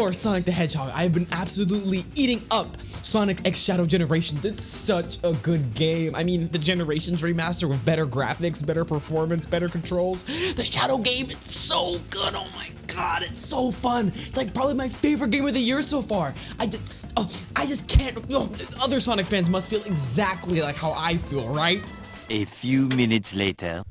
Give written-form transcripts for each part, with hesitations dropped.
course, Sonic the Hedgehog. I've been absolutely eating up Sonic X Shadow Generations. It's such a good game. I mean, the Generations remaster with better graphics, better performance, better controls. The Shadow game, it's so good. Oh my god, it's so fun. It's like probably my favorite game of the year so far. I just can't. Other Sonic fans must feel exactly like how I feel, right? A few minutes later.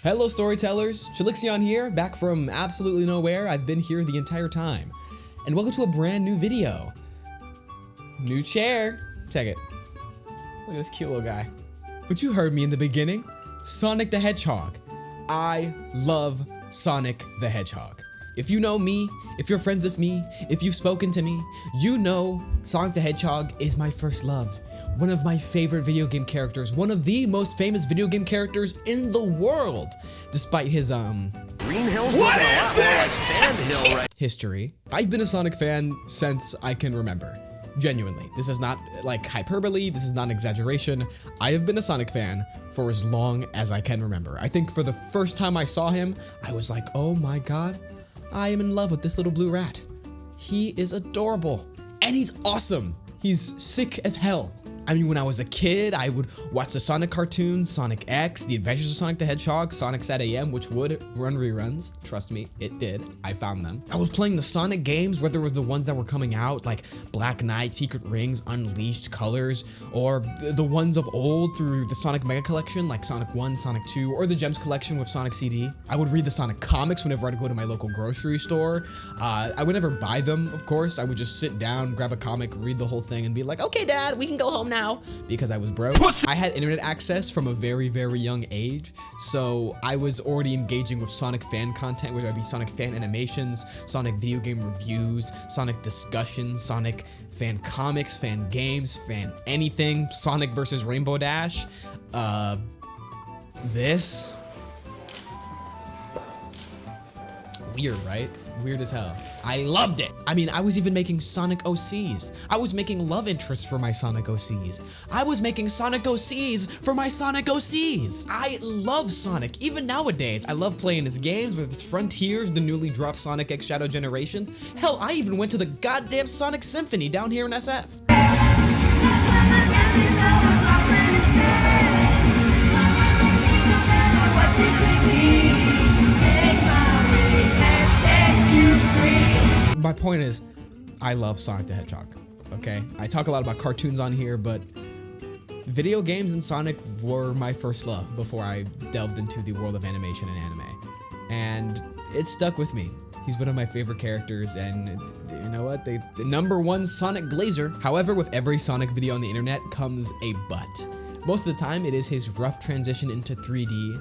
Hello storytellers, Chillixion here, back from absolutely nowhere. I've been here the entire time. And welcome to a brand new video. New chair. Check it. Look at this cute little guy. But you heard me in the beginning. Sonic the Hedgehog. I love Sonic the Hedgehog. If you know me, if you're friends with me, if you've spoken to me, you know Sonic the Hedgehog is my first love. One of my favorite video game characters, one of the most famous video game characters in the world, despite his Green Hill's looking a lot more like Sand Hill, right? history. I've been a Sonic fan since I can remember. Genuinely. This is not like hyperbole, this is not an exaggeration. I have been a Sonic fan for as long as I can remember. I think for the first time I saw him, I was like, oh my god, I am in love with this little blue rat. He is adorable. And he's awesome. He's sick as hell. I mean, when I was a kid, I would watch the Sonic cartoons, Sonic X, The Adventures of Sonic the Hedgehog, Sonic Sat AM, which would run reruns. Trust me, it did. I found them. I was playing the Sonic games, whether it was the ones that were coming out, like Black Knight, Secret Rings, Unleashed, Colors, or the ones of old through the Sonic Mega Collection, like Sonic 1, Sonic 2, or the Gems Collection with Sonic CD. I would read the Sonic comics whenever I'd go to my local grocery store. I would never buy them, of course. I would just sit down, grab a comic, read the whole thing, and be like, okay, Dad, we can go home now. Because I was broke. I had internet access from a very, very young age, so I was already engaging with Sonic fan content, whether it be Sonic fan animations, Sonic video game reviews, Sonic discussions, Sonic fan comics, fan games, fan anything, Sonic versus Rainbow Dash, this. Weird, right? Weird as hell. I loved it. I mean, I was even making Sonic OCs. I was making love interests for my Sonic OCs. I was making Sonic OCs for my Sonic OCs. I love Sonic. Even nowadays, I love playing his games with his Frontiers, the newly dropped Sonic X Shadow Generations. Hell, I even went to the goddamn Sonic Symphony down here in SF. My point is, I love Sonic the Hedgehog, okay? I talk a lot about cartoons on here, but video games and Sonic were my first love before I delved into the world of animation and anime. And it stuck with me. He's one of my favorite characters, and you know what? The #1 Sonic Glazer. However, with every Sonic video on the internet comes a but. Most of the time, it is his rough transition into 3D,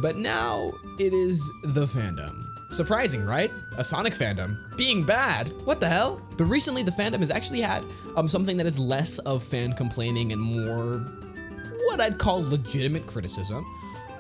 but now it is the fandom. Surprising, right? A Sonic fandom being bad. What the hell? But recently the fandom has actually had something that is less of fan complaining and more what I'd call legitimate criticism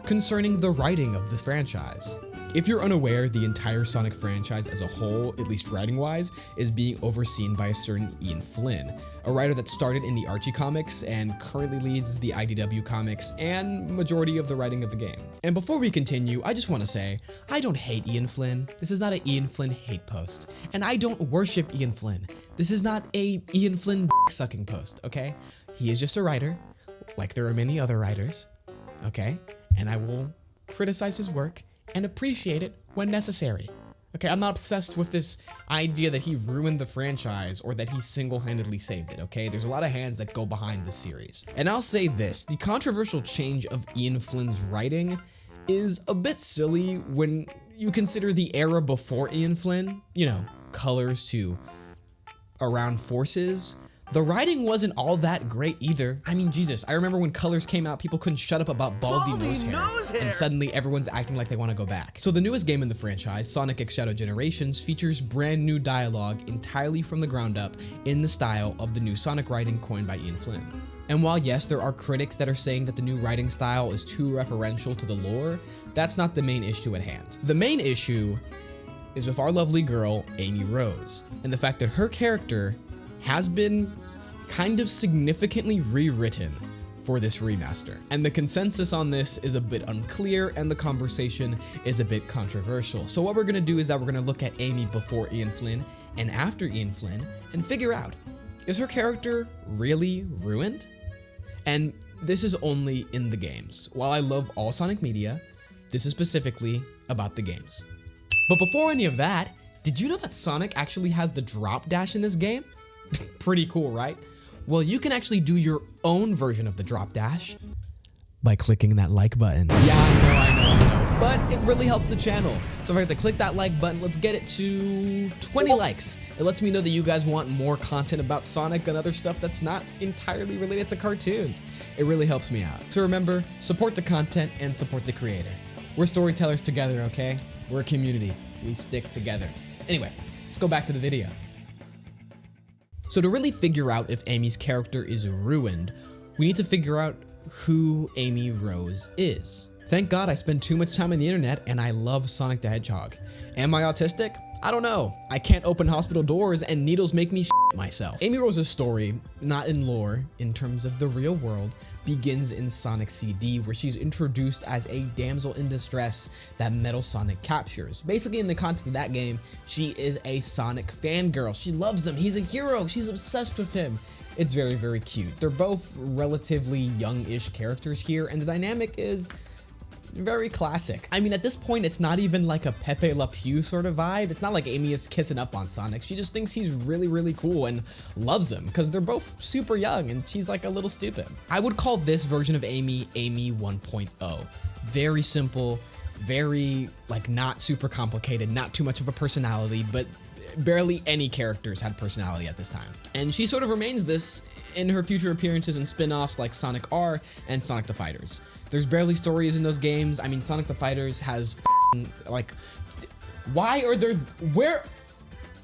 concerning the writing of this franchise. If you're unaware, the entire Sonic franchise as a whole, at least writing-wise, is being overseen by a certain Ian Flynn, a writer that started in the Archie comics and currently leads the IDW comics and majority of the writing of the game. And before we continue, I just want to say, I don't hate Ian Flynn. This is not an Ian Flynn hate post. And I don't worship Ian Flynn. This is not a Ian Flynn sucking post, okay? He is just a writer, like there are many other writers, okay? And I will criticize his work and appreciate it when necessary. Okay, I'm not obsessed with this idea that he ruined the franchise or that he single-handedly saved it, okay? There's a lot of hands that go behind this series. And I'll say this, the controversial change of Ian Flynn's writing is a bit silly when you consider the era before Ian Flynn, you know, Colors to Around Forces. The writing wasn't all that great either. I mean, Jesus, I remember when Colors came out, people couldn't shut up about baldy nose hair, and suddenly everyone's acting like they want to go back. So the newest game in the franchise, Sonic X Shadow Generations, features brand new dialogue entirely from the ground up in the style of the new Sonic writing coined by Ian Flynn. And while yes, there are critics that are saying that the new writing style is too referential to the lore, that's not the main issue at hand. The main issue is with our lovely girl, Amy Rose, and the fact that her character has been kind of significantly rewritten for this remaster. And the consensus on this is a bit unclear and the conversation is a bit controversial. So what we're gonna do is that we're gonna look at Amy before Ian Flynn and after Ian Flynn and figure out, is her character really ruined? And this is only in the games. While I love all Sonic media, this is specifically about the games. But before any of that, did you know that Sonic actually has the drop dash in this game? Pretty cool, right? Well, you can actually do your own version of the drop dash by clicking that like button. Yeah, I know, but it really helps the channel. So if I have to click that like button, let's get it to 20 likes. It lets me know that you guys want more content about Sonic and other stuff that's not entirely related to cartoons. It really helps me out. So remember, support the content and support the creator. We're storytellers together, okay? We're a community. We stick together. Anyway, let's go back to the video. So to really figure out if Amy's character is ruined, we need to figure out who Amy Rose is. Thank God I spend too much time on the internet and I love Sonic the Hedgehog. Am I autistic? I don't know. I can't open hospital doors and needles make me shit myself. Amy Rose's story, not in lore, in terms of the real world, begins in Sonic CD, where she's introduced as a damsel in distress that Metal Sonic captures. Basically, in the context of that game, she is a Sonic fangirl. She loves him. He's a hero. She's obsessed with him. It's very, very cute. They're both relatively young-ish characters here, and the dynamic is very classic. I mean, at this point, it's not even like a Pepe Le Pew sort of vibe. It's not like Amy is kissing up on Sonic. She just thinks he's really, really cool and loves him because they're both super young and she's like a little stupid. I would call this version of Amy, Amy 1.0. Very simple, very like not super complicated, not too much of a personality, but barely any characters had personality at this time. And she sort of remains this in her future appearances in spin-offs like Sonic R and Sonic the Fighters. There's barely stories in those games. I mean, Sonic the Fighters has like, why are there, where,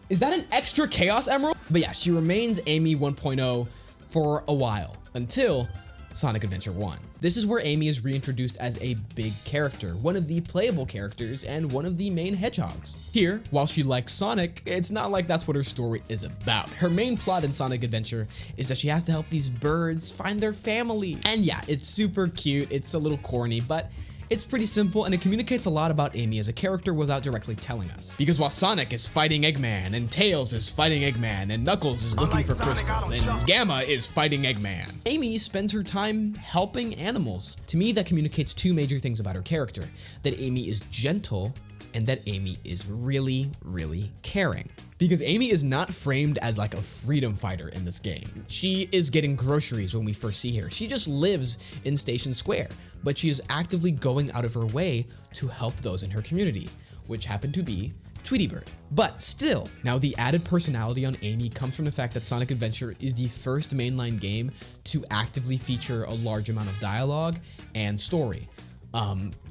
is that an extra Chaos Emerald? But yeah, she remains Amy 1.0 for a while until Sonic Adventure 1. This is where Amy is reintroduced as a big character, one of the playable characters and one of the main hedgehogs. Here, while she likes Sonic, it's not like that's what her story is about. Her main plot in Sonic Adventure is that she has to help these birds find their family. And yeah, it's super cute, it's a little corny, but it's pretty simple and it communicates a lot about Amy as a character without directly telling us. Because while Sonic is fighting Eggman, and Tails is fighting Eggman, and Knuckles is looking for crystals, and Gamma is fighting Eggman, Amy spends her time helping animals. To me, that communicates two major things about her character: that Amy is gentle and that Amy is really, really caring. Because Amy is not framed as like a freedom fighter in this game. She is getting groceries when we first see her. She just lives in Station Square, but she is actively going out of her way to help those in her community, which happen to be Tweety Bird. But still, now the added personality on Amy comes from the fact that Sonic Adventure is the first mainline game to actively feature a large amount of dialogue and story.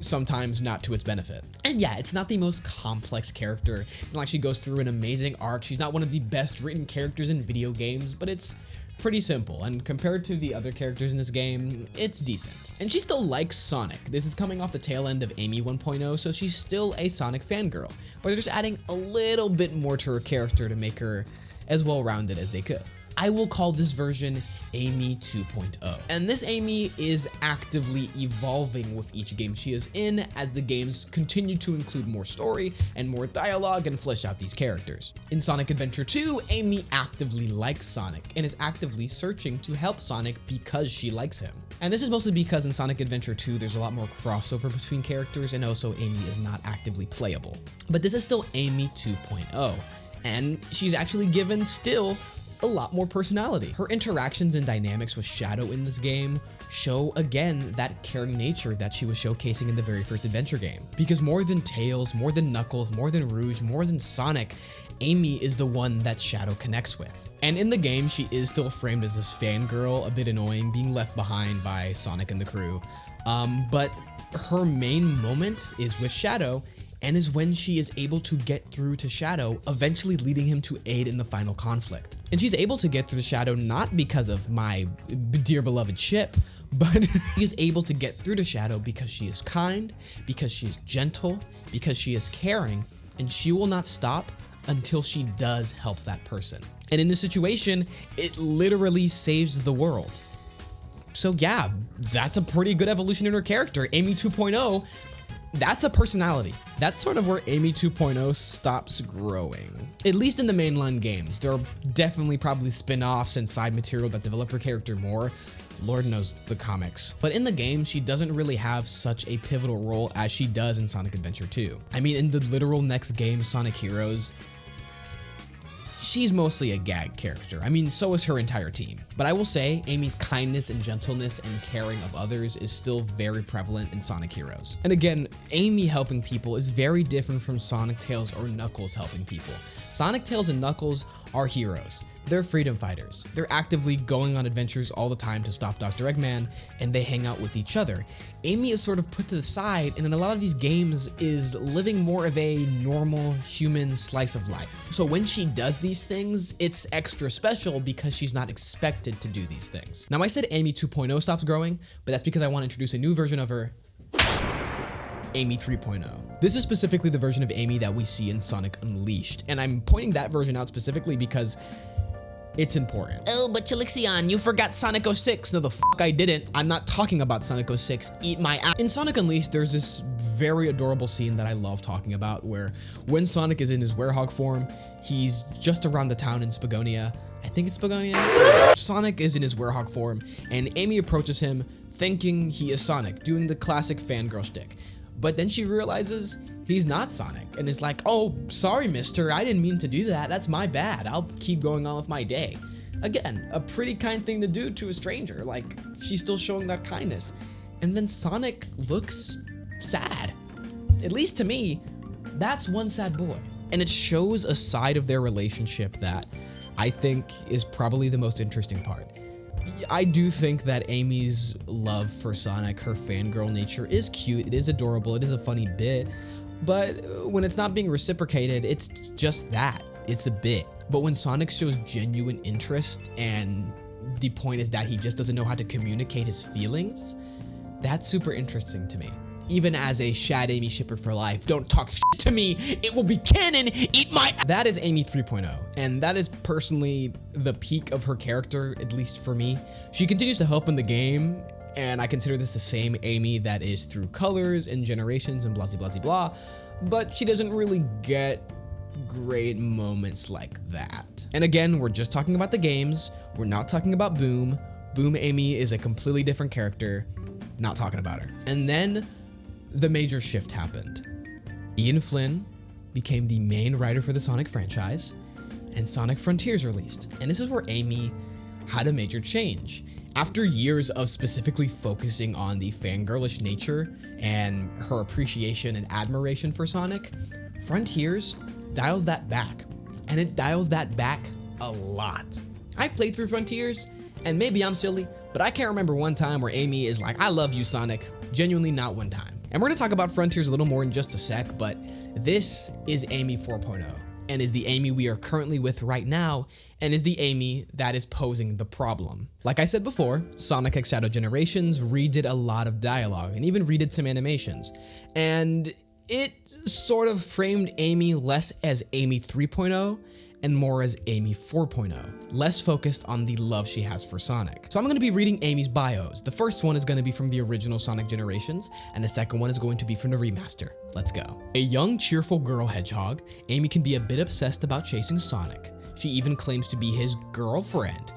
Sometimes not to its benefit. And yeah, it's not the most complex character. It's not like she goes through an amazing arc. She's not one of the best written characters in video games, but it's pretty simple. And compared to the other characters in this game, it's decent. And she still likes Sonic. This is coming off the tail end of Amy 1.0, so she's still a Sonic fangirl. But they're just adding a little bit more to her character to make her as well-rounded as they could. I will call this version Amy 2.0. And this Amy is actively evolving with each game she is in as the games continue to include more story and more dialogue and flesh out these characters. In Sonic Adventure 2, Amy actively likes Sonic and is actively searching to help Sonic because she likes him. And this is mostly because in Sonic Adventure 2, there's a lot more crossover between characters and also Amy is not actively playable. But this is still Amy 2.0, and she's actually given still a lot more personality. Her interactions and dynamics with Shadow in this game show again that caring nature that she was showcasing in the very first adventure game. Because more than Tails, more than Knuckles, more than Rouge, more than Sonic, Amy is the one that Shadow connects with. And in the game, she is still framed as this fangirl, a bit annoying, being left behind by Sonic and the crew. But her main moment is with Shadow, and is when she is able to get through to Shadow, eventually leading him to aid in the final conflict. And she's able to get through to Shadow not because of my dear beloved Chip, but she is able to get through to Shadow because she is kind, because she is gentle, because she is caring, and she will not stop until she does help that person. And in this situation, it literally saves the world. So yeah, that's a pretty good evolution in her character. Amy 2.0, that's a personality. That's sort of where Amy 2.0 stops growing. At least in the mainline games. There are definitely probably spin-offs and side material that develop her character more. Lord knows the comics. But in the game, she doesn't really have such a pivotal role as she does in Sonic Adventure 2. I mean, in the literal next game, Sonic Heroes, she's mostly a gag character. I mean, so is her entire team. But I will say, Amy's kindness and gentleness and caring of others is still very prevalent in Sonic Heroes. And again, Amy helping people is very different from Sonic, Tails, or Knuckles helping people. Sonic, Tails, and Knuckles are heroes. They're freedom fighters. They're actively going on adventures all the time to stop Dr. Eggman, and they hang out with each other. Amy is sort of put to the side, and in a lot of these games is living more of a normal human slice of life. So when she does these things, it's extra special because she's not expected to do these things. Now I said Amy 2.0 stops growing, but that's because I want to introduce a new version of her, Amy 3.0. This is specifically the version of Amy that we see in Sonic Unleashed, and I'm pointing that version out specifically because it's important. Oh, but Chillixion, you forgot Sonic 06. No, the fuck I didn't. I'm not talking about Sonic 06. Eat my ass. In Sonic Unleashed, there's this very adorable scene that I love talking about where when Sonic is in his werehog form, he's just around the town in Spagonia. I think it's Spagonia. Sonic is in his werehog form, and Amy approaches him thinking he is Sonic, doing the classic fangirl shtick. But then she realizes he's not Sonic and is like, oh, sorry, mister, I didn't mean to do that. That's my bad. I'll keep going on with my day. Again, a pretty kind thing to do to a stranger. Like, she's still showing that kindness. And then Sonic looks sad. At least to me, that's one sad boy. And it shows a side of their relationship that I think is probably the most interesting part. I do think that Amy's love for Sonic, her fangirl nature, is cute, it is adorable, it is a funny bit, but when it's not being reciprocated, it's just that. It's a bit. But when Sonic shows genuine interest and the point is that he just doesn't know how to communicate his feelings, that's super interesting to me. Even as a shadamy shipper for life, don't talk shit to me, it will be canon, eat my— That is Amy 3.0, and that is personally the peak of her character, at least for me. She continues to help in the game, and I consider this the same Amy that is through Colors and Generations and blah, blah, blah, blah, but she doesn't really get great moments like that. And again, we're just talking about the games, we're not talking about Boom. Boom Amy is a completely different character, not talking about her. And then the major shift happened. Ian Flynn became the main writer for the Sonic franchise, and Sonic Frontiers released. And this is where Amy had a major change. After years of specifically focusing on the fangirlish nature and her appreciation and admiration for Sonic, Frontiers dials that back, and it dials that back a lot. I've played through Frontiers, and maybe I'm silly, but I can't remember one time where Amy is like, I love you, Sonic. Genuinely not one time. And we're gonna talk about Frontiers a little more in just a sec, but this is Amy 4.0, and is the Amy we are currently with right now, and is the Amy that is posing the problem. Like I said before, Sonic X Shadow Generations redid a lot of dialogue, and even redid some animations, and it sort of framed Amy less as Amy 3.0, and more as Amy 4.0, less focused on the love she has for Sonic. So I'm going to be reading Amy's bios. The first one is going to be from the original Sonic Generations, and the second one is going to be from the remaster. Let's go. A young, cheerful girl hedgehog, Amy can be a bit obsessed about chasing Sonic. She even claims to be his girlfriend.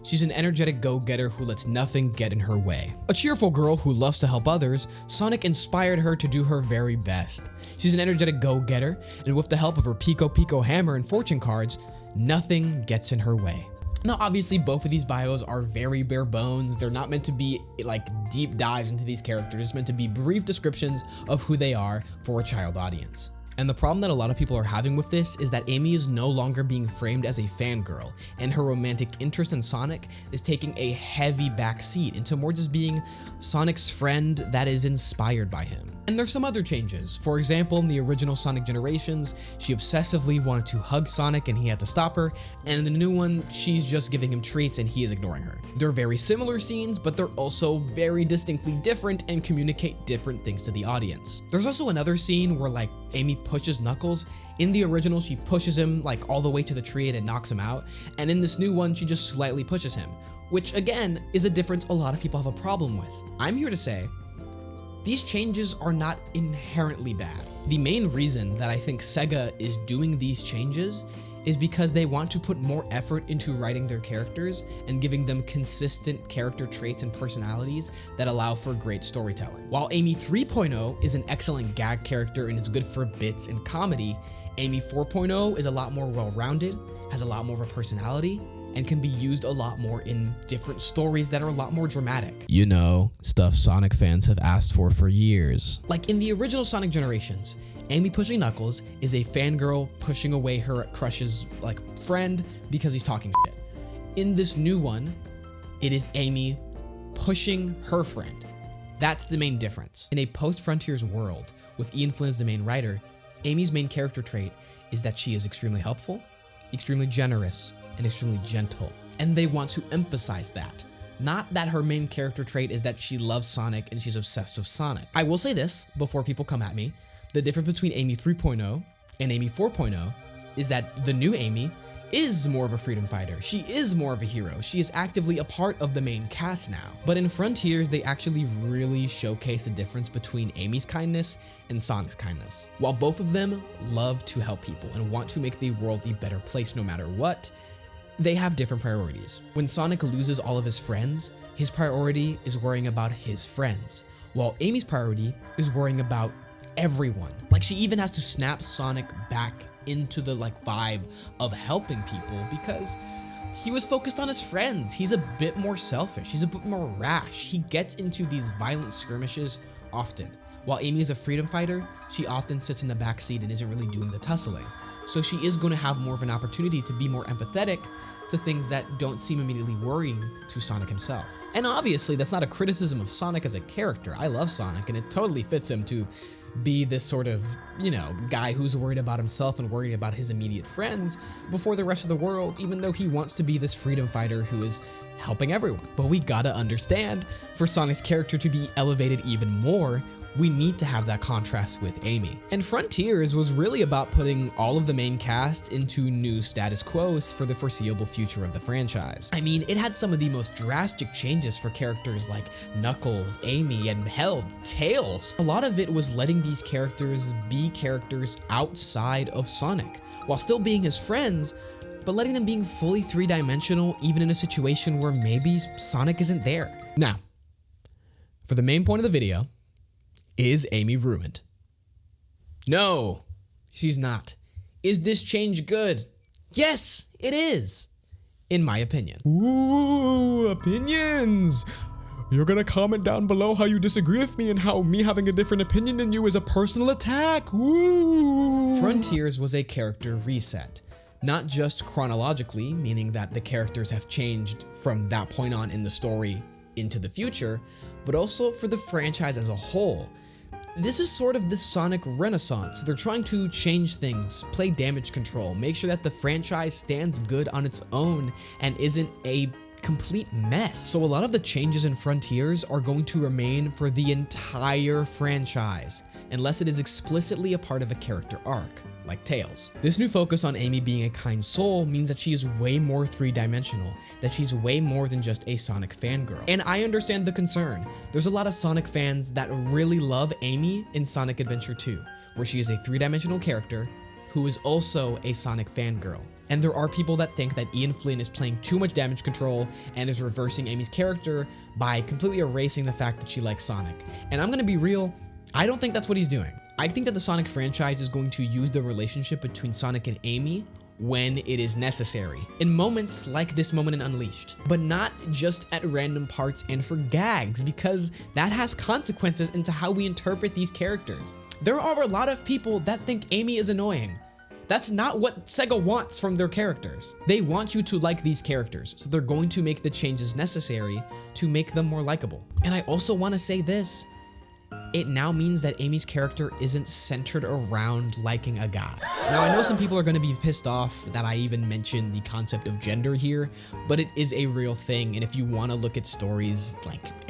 She's an energetic go-getter who lets nothing get in her way. A cheerful girl who loves to help others, Sonic inspired her to do her very best. She's an energetic go-getter, and with the help of her Pico Pico hammer and fortune cards, nothing gets in her way. Now, obviously, both of these bios are very bare bones. They're not meant to be like deep dives into these characters. It's meant to be brief descriptions of who they are for a child audience. And the problem that a lot of people are having with this is that Amy is no longer being framed as a fangirl, and her romantic interest in Sonic is taking a heavy backseat into more just being Sonic's friend that is inspired by him. And there's some other changes. For example, in the original Sonic Generations, she obsessively wanted to hug Sonic and he had to stop her, and in the new one, she's just giving him treats and he is ignoring her. They're very similar scenes, but they're also very distinctly different and communicate different things to the audience. There's also another scene where like Amy pushes Knuckles. In the original, she pushes him like all the way to the tree and it knocks him out. And in this new one, she just slightly pushes him, which again is a difference a lot of people have a problem with. I'm here to say, these changes are not inherently bad. The main reason that I think Sega is doing these changes is because they want to put more effort into writing their characters and giving them consistent character traits and personalities that allow for great storytelling. While Amy 3.0 is an excellent gag character and is good for bits and comedy, Amy 4.0 is a lot more well-rounded, has a lot more of a personality, and can be used a lot more in different stories that are a lot more dramatic. You know, stuff Sonic fans have asked for years. Like in the original Sonic generations, Amy pushing Knuckles is a fangirl pushing away her crush's like friend because he's talking shit. In this new one, it is Amy pushing her friend. That's the main difference. In a post-Frontiers world, with Ian Flynn as the main writer, Amy's main character trait is that she is extremely helpful, extremely generous, and extremely gentle. And they want to emphasize that. Not that her main character trait is that she loves Sonic and she's obsessed with Sonic. I will say this before people come at me. The difference between Amy 3.0 and Amy 4.0 is that the new Amy is more of a freedom fighter. She is more of a hero. She is actively a part of the main cast now. But in Frontiers, they actually really showcase the difference between Amy's kindness and Sonic's kindness. While both of them love to help people and want to make the world a better place no matter what, they have different priorities. When Sonic loses all of his friends, his priority is worrying about his friends, while Amy's priority is worrying about everyone. Like, she even has to snap Sonic back into the vibe of helping people because he was focused on his friends. He's a bit more selfish. He's a bit more rash. He gets into these violent skirmishes often. While Amy is a freedom fighter, she often sits in the back seat and isn't really doing the tussling. So she is going to have more of an opportunity to be more empathetic to things that don't seem immediately worrying to Sonic himself. And obviously, that's not a criticism of Sonic as a character. I love Sonic, and it totally fits him to be this sort of, guy who's worried about himself and worried about his immediate friends before the rest of the world, even though he wants to be this freedom fighter who is helping everyone. But we gotta understand, for Sonic's character to be elevated even more, we need to have that contrast with Amy. And Frontiers was really about putting all of the main cast into new status quos for the foreseeable future of the franchise. I mean, it had some of the most drastic changes for characters like Knuckles, Amy, and hell, Tails. A lot of it was letting these characters be characters outside of Sonic, while still being his friends, but letting them being fully three-dimensional even in a situation where maybe Sonic isn't there. Now, for the main point of the video, is Amy ruined? No, she's not. Is this change good? Yes, it is, in my opinion. Ooh, opinions! You're gonna comment down below how you disagree with me and how me having a different opinion than you is a personal attack. Ooh! Frontiers was a character reset. Not just chronologically, meaning that the characters have changed from that point on in the story into the future, but also for the franchise as a whole. This is sort of the Sonic renaissance. They're trying to change things, play damage control, make sure that the franchise stands good on its own and isn't a complete mess. So a lot of the changes in Frontiers are going to remain for the entire franchise, unless it is explicitly a part of a character arc, like Tails. This new focus on Amy being a kind soul means that she is way more three-dimensional, that she's way more than just a Sonic fangirl. And I understand the concern. There's a lot of Sonic fans that really love Amy in Sonic Adventure 2, where she is a three-dimensional character who is also a Sonic fangirl. And there are people that think that Ian Flynn is playing too much damage control and is reversing Amy's character by completely erasing the fact that she likes Sonic. And I'm gonna be real, I don't think that's what he's doing. I think that the Sonic franchise is going to use the relationship between Sonic and Amy when it is necessary, in moments like this moment in Unleashed, but not just at random parts and for gags, because that has consequences into how we interpret these characters. There are a lot of people that think Amy is annoying. That's not what Sega wants from their characters. They want you to like these characters, so they're going to make the changes necessary to make them more likable. And I also want to say this, it now means that Amy's character isn't centered around liking a guy. Now, I know some people are going to be pissed off that I even mentioned the concept of gender here, but it is a real thing, and if you want to look at stories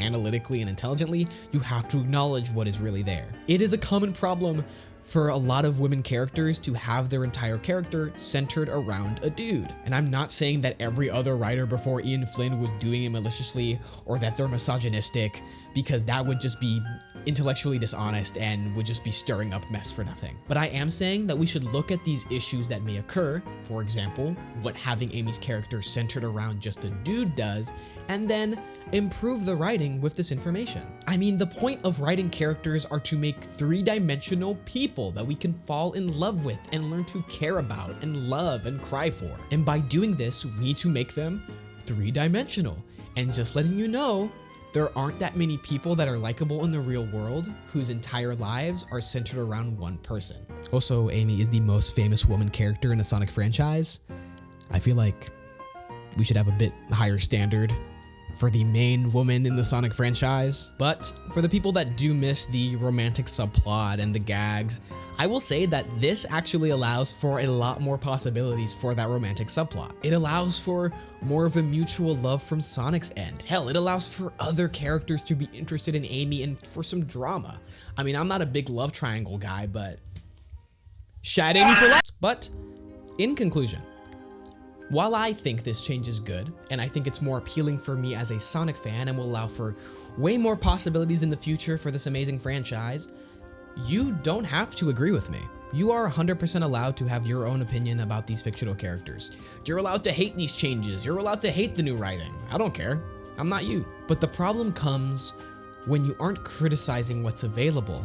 analytically and intelligently, you have to acknowledge what is really there. It is a common problem for a lot of women characters to have their entire character centered around a dude. And I'm not saying that every other writer before Ian Flynn was doing it maliciously or that they're misogynistic, because that would just be intellectually dishonest and would just be stirring up mess for nothing. But I am saying that we should look at these issues that may occur, for example, what having Amy's character centered around just a dude does, and then improve the writing with this information. I mean, the point of writing characters are to make three-dimensional people that we can fall in love with and learn to care about and love and cry for. And by doing this, we need to make them three-dimensional. And just letting you know, there aren't that many people that are likable in the real world whose entire lives are centered around one person. Also, Amy is the most famous woman character in the Sonic franchise. I feel like we should have a bit higher standard for the main woman in the Sonic franchise. But for the people that do miss the romantic subplot and the gags, I will say that this actually allows for a lot more possibilities for that romantic subplot. It allows for more of a mutual love from Sonic's end. Hell, it allows for other characters to be interested in Amy and for some drama. I mean, I'm not a big love triangle guy, but shadamy for life. But in conclusion, while I think this change is good, and I think it's more appealing for me as a Sonic fan and will allow for way more possibilities in the future for this amazing franchise, you don't have to agree with me. You are 100% allowed to have your own opinion about these fictional characters. You're allowed to hate these changes. You're allowed to hate the new writing. I don't care. I'm not you. But the problem comes when you aren't criticizing what's available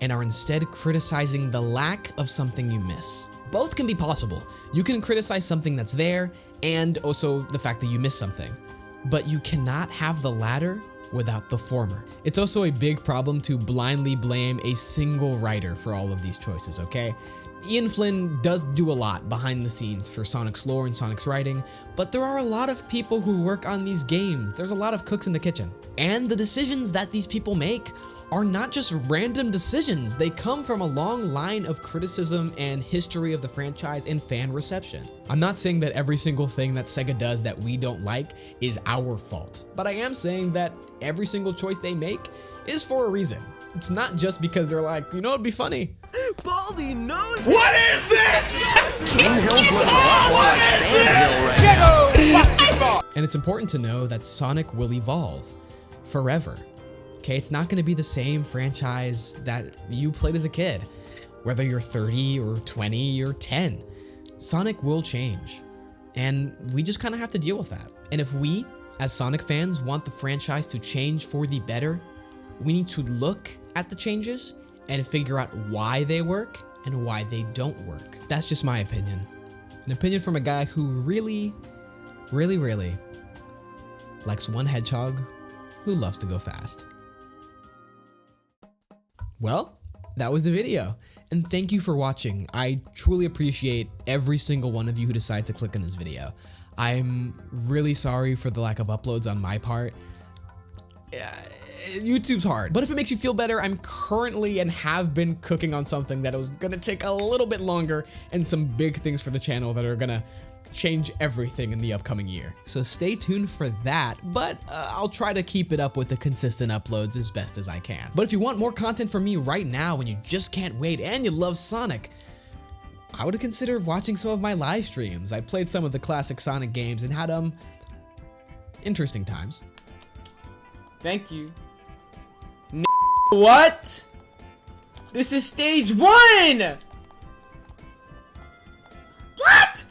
and are instead criticizing the lack of something you miss. Both can be possible. You can criticize something that's there and also the fact that you miss something, but you cannot have the latter without the former. It's also a big problem to blindly blame a single writer for all of these choices, okay? Ian Flynn does do a lot behind the scenes for Sonic's lore and Sonic's writing, but there are a lot of people who work on these games. There's a lot of cooks in the kitchen. And the decisions that these people make are not just random decisions. They come from a long line of criticism and history of the franchise and fan reception. I'm not saying that every single thing that Sega does that we don't like is our fault, but I am saying that every single choice they make is for a reason. It's not just because they're like, you know, it'd be funny. Baldy knows. What is this? King Hill's looking a lot more like Sand Hill right now. And it's important to know that Sonic will evolve forever. Okay, it's not going to be the same franchise that you played as a kid, whether you're 30 or 20 or 10. Sonic will change, and we just kind of have to deal with that. And if we, as Sonic fans, want the franchise to change for the better, we need to look at the changes and figure out why they work and why they don't work. That's just my opinion. An opinion from a guy who really likes one hedgehog who loves to go fast. Well, that was the video, and thank you for watching. I truly appreciate every single one of you who decide to click on this video. I'm really sorry for the lack of uploads on my part. YouTube's hard, but if it makes you feel better, I'm currently and have been cooking on something that was gonna take a little bit longer and some big things for the channel that are gonna change everything in the upcoming year. So stay tuned for that, but I'll try to keep it up with the consistent uploads as best as I can. But if you want more content from me right now and you just can't wait and you love Sonic, I would consider watching some of my live streams. I played some of the classic Sonic games and had interesting times. Thank you. What? This is stage 1! What?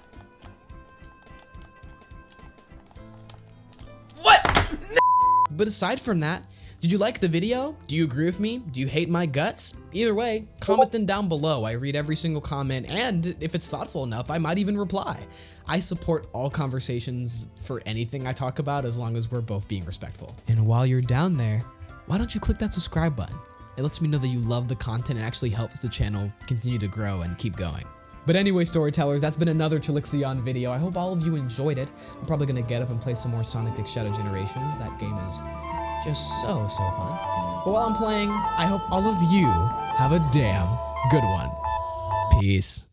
What? But aside from that, did you like the video? Do you agree with me? Do you hate my guts? Either way, comment them down below. I read every single comment, and if it's thoughtful enough, I might even reply. I support all conversations for anything I talk about as long as we're both being respectful. And while you're down there, why don't you click that subscribe button? It lets me know that you love the content and actually helps the channel continue to grow and keep going. But anyway, storytellers, that's been another Chillixion video. I hope all of you enjoyed it. I'm probably gonna get up and play some more Sonic X Shadow Generations. That game is just so fun. But while I'm playing, I hope all of you have a damn good one. Peace.